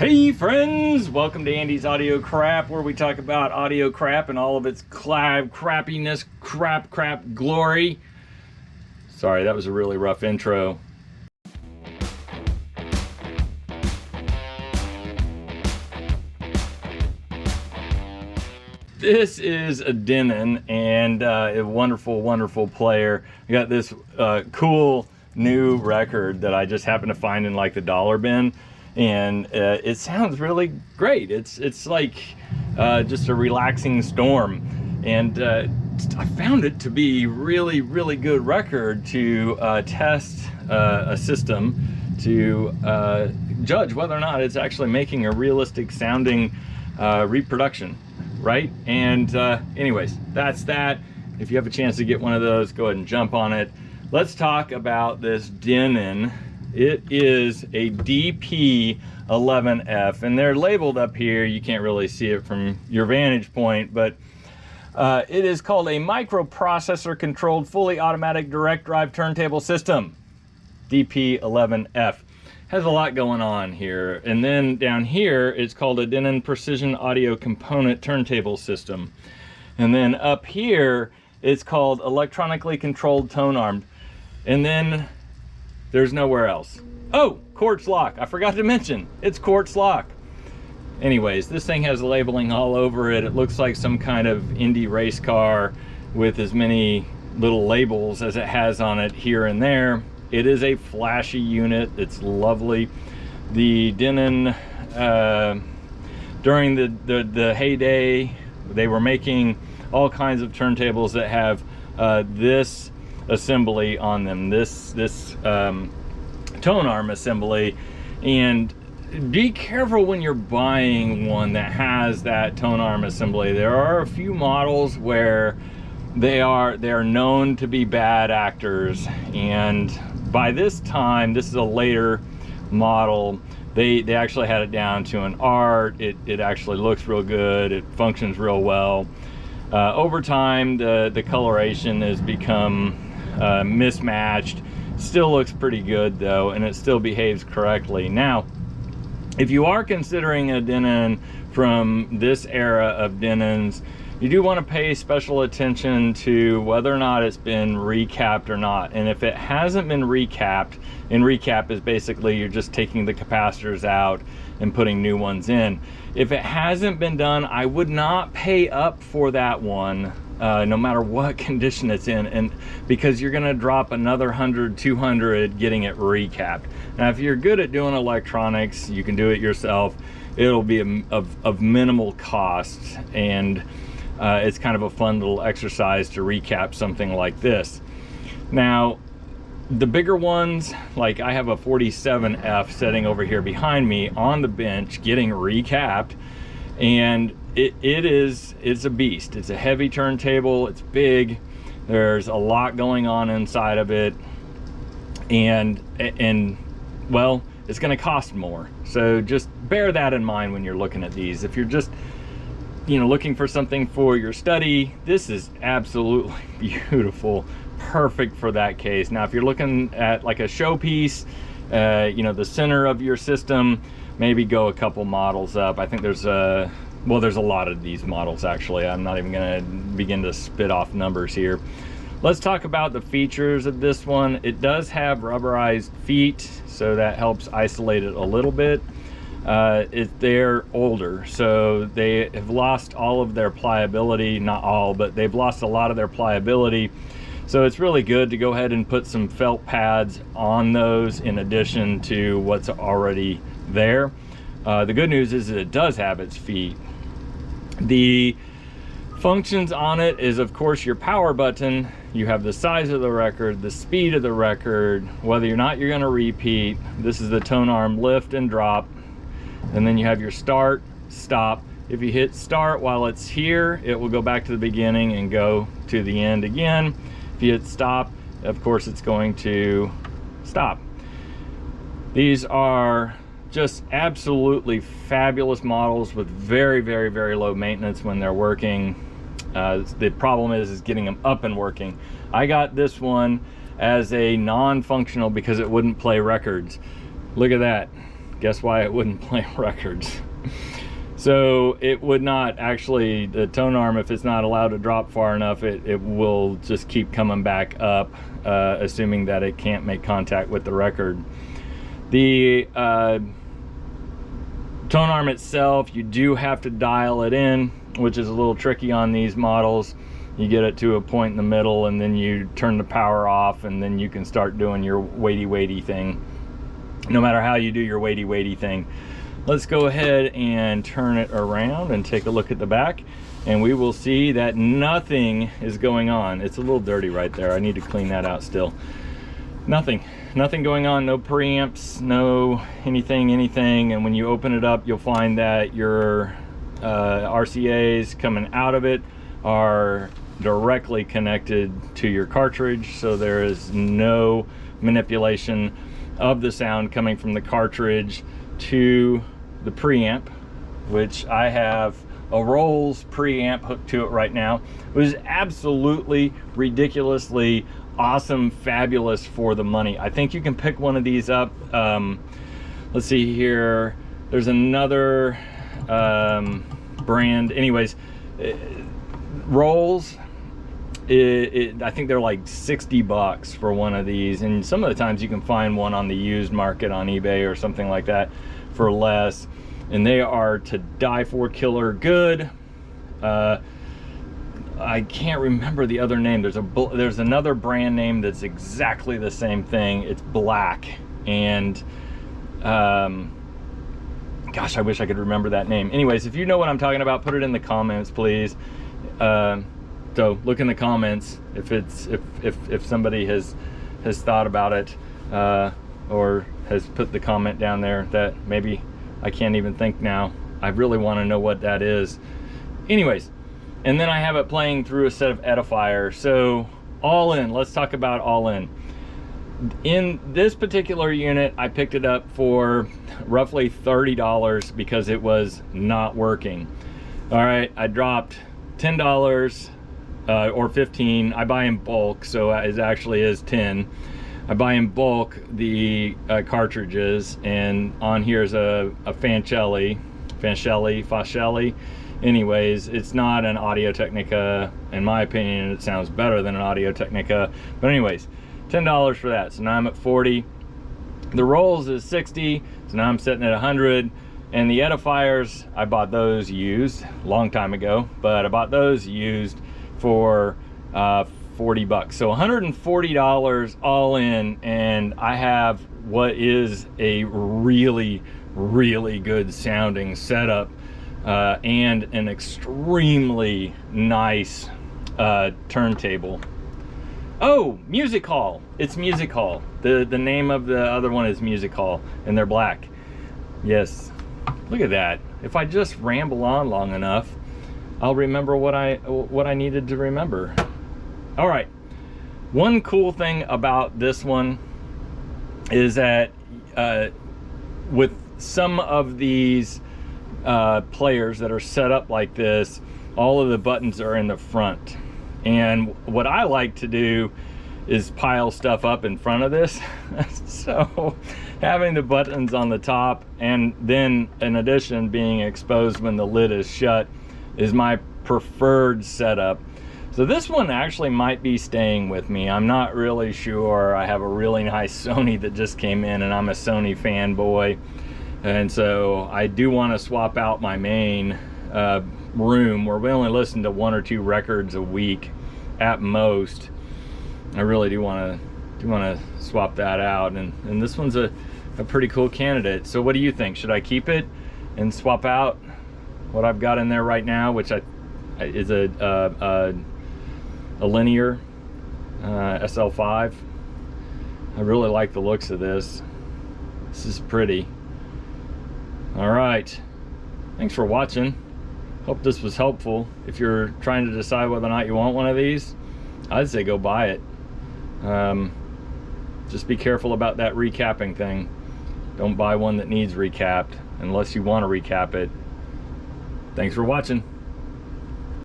Hey friends, welcome to Andy's Audio Crap, where we talk about audio crap and all of its crappiness, crap glory. Sorry, that was a really rough intro. This is a Denon and a wonderful player. I got this cool new record that I just happened to find in like the dollar bin. And it sounds really great. It's like just a relaxing storm, and I found it to be really good record to test a system to judge whether or not it's actually making a realistic sounding reproduction, right? And anyways, that's that. If you have a chance to get one of those, go ahead and jump on it. Let's talk about this Denon. It is a DP11F, and they're labeled up here. You can't really see it from your vantage point, but it is called a microprocessor controlled fully automatic direct drive turntable system. DP11F. Has a lot going on here. And then down here, it's called a Denon Precision Audio Component Turntable System. And then up here, it's called electronically controlled tone armed. And then there's nowhere else. Oh, quartz lock. I forgot to mention, it's quartz lock. Anyways, this thing has labeling all over it. It looks like some kind of Indy race car with as many little labels as it has on it here and there. It is a flashy unit. It's lovely. The Denon, during the heyday, they were making all kinds of turntables that have this assembly on them, this tone arm assembly. And be careful when you're buying one that has that tone arm assembly. There are a few models where they are known to be bad actors, and by this time, this is a later model, they actually had it down to an art. It actually looks real good, it functions real well. Over time, the coloration has become mismatched. Still looks pretty good though, and it still behaves correctly. Now, if you are considering a Denon from this era of Denons, you do want to pay special attention to whether or not it's been recapped or not. And if it hasn't been recapped, and recap is basically you're just taking the capacitors out and putting new ones in. If it hasn't been done, I would not pay up for that one, no matter what condition it's in, and because you're gonna drop another 100, 200 getting it recapped. Now, if you're good at doing electronics, you can do it yourself. It'll be of minimal cost, and it's kind of a fun little exercise to recap something like this. Now, the bigger ones, like I have a 47F sitting over here behind me on the bench getting recapped, and it's a beast. It's a heavy turntable, it's big, there's a lot going on inside of it, and well, it's gonna cost more. So just bear that in mind when you're looking at these. If you're just looking for something for your study, this is absolutely beautiful, perfect for that case. Now, if you're looking at like a showpiece, the center of your system, maybe go a couple models up. I think there's a lot of these models actually. I'm not even gonna begin to spit off numbers here. Let's talk about the features of this one. It does have rubberized feet, so that helps isolate it a little bit. They're older, so they have lost all of their pliability. Not all, but they've lost a lot of their pliability. So it's really good to go ahead and put some felt pads on those in addition to what's already there. The good news is that it does have its feet. The functions on it is, of course, your power button. You have the size of the record, the speed of the record, whether or not you're going to repeat. This is the tone arm lift and drop. And then you have your start, stop. If you hit start while it's here, it will go back to the beginning and go to the end again. If you hit stop, of course, it's going to stop. These are just absolutely fabulous models with very low maintenance when they're working. The problem is getting them up and working. I got this one as a non-functional because it wouldn't play records. Look at that. guess why it wouldn't play records. So it would not actually, the tone arm, if it's not allowed to drop far enough, it will just keep coming back up, assuming that it can't make contact with the record. The tone arm itself, you do have to dial it in, which is a little tricky on these models. You get it to a point in the middle and then you turn the power off, and then you can start doing your weighty thing. No matter how you do your weighty thing. Let's go ahead and turn it around and take a look at the back, and we will see that nothing is going on. It's a little dirty right there. I need to clean that out still. Nothing going on, no preamps, no anything. And when you open it up, you'll find that your RCAs coming out of it are directly connected to your cartridge, so there is no manipulation of the sound coming from the cartridge to the preamp, which I have a Rolls preamp hooked to it right now. It was absolutely ridiculously awesome, fabulous for the money. I think you can pick one of these up. Let's see here, there's another brand. Anyways, Rolls, I think they're like $60 for one of these, and some of the times you can find one on the used market on eBay or something like that for less, and they are to die for, killer good. I can't remember the other name. There's another brand name that's exactly the same thing. It's black, and gosh, I wish I could remember that name. Anyways, if you know what I'm talking about, put it in the comments, please. So look in the comments if somebody has thought about it, or has put the comment down there that maybe I can't even think now. I really want to know what that is. Anyways, and then I have it playing through a set of edifiers. So all in, let's talk about all in. In this particular unit, I picked it up for roughly $30 because it was not working. All right, I dropped $10 or $15. I buy in bulk, so it actually is 10. I buy in bulk the cartridges, and on here is a Facelli. Anyways, it's not an Audio-Technica. In my opinion, it sounds better than an Audio-Technica. But anyways, $10 for that. So now I'm at 40. The Rolls is 60, so now I'm sitting at 100. And the edifiers, I bought those used a long time ago, but I bought those used for $40. So $140 all in, and I have what is a really good sounding setup, and an extremely nice turntable. Oh, Music Hall. It's Music Hall. The name of the other one is Music Hall, and they're black. Yes. Look at that. If I just ramble on long enough, I'll remember what I needed to remember. All right. One cool thing about this one is that with some of these players that are set up like this, all of the buttons are in the front. And what I like to do is pile stuff up in front of this. So having the buttons on the top, and then in addition being exposed when the lid is shut, is my preferred setup. So this one actually might be staying with me. I'm not really sure. I have a really nice Sony that just came in, and I'm a Sony fanboy, and so I do want to swap out my main room where we only listen to 1 or 2 records a week at most. I really do want to swap that out, and this one's a pretty cool candidate. So what do you think? Should I keep it and swap out what I've got in there right now, which is a linear SL5? I really like the looks of this. This is pretty. All right, thanks for watching. Hope this was helpful. If you're trying to decide whether or not you want one of these, I'd say go buy it. Just be careful about that recapping thing. Don't buy one that needs recapped unless you want to recap it. Thanks for watching.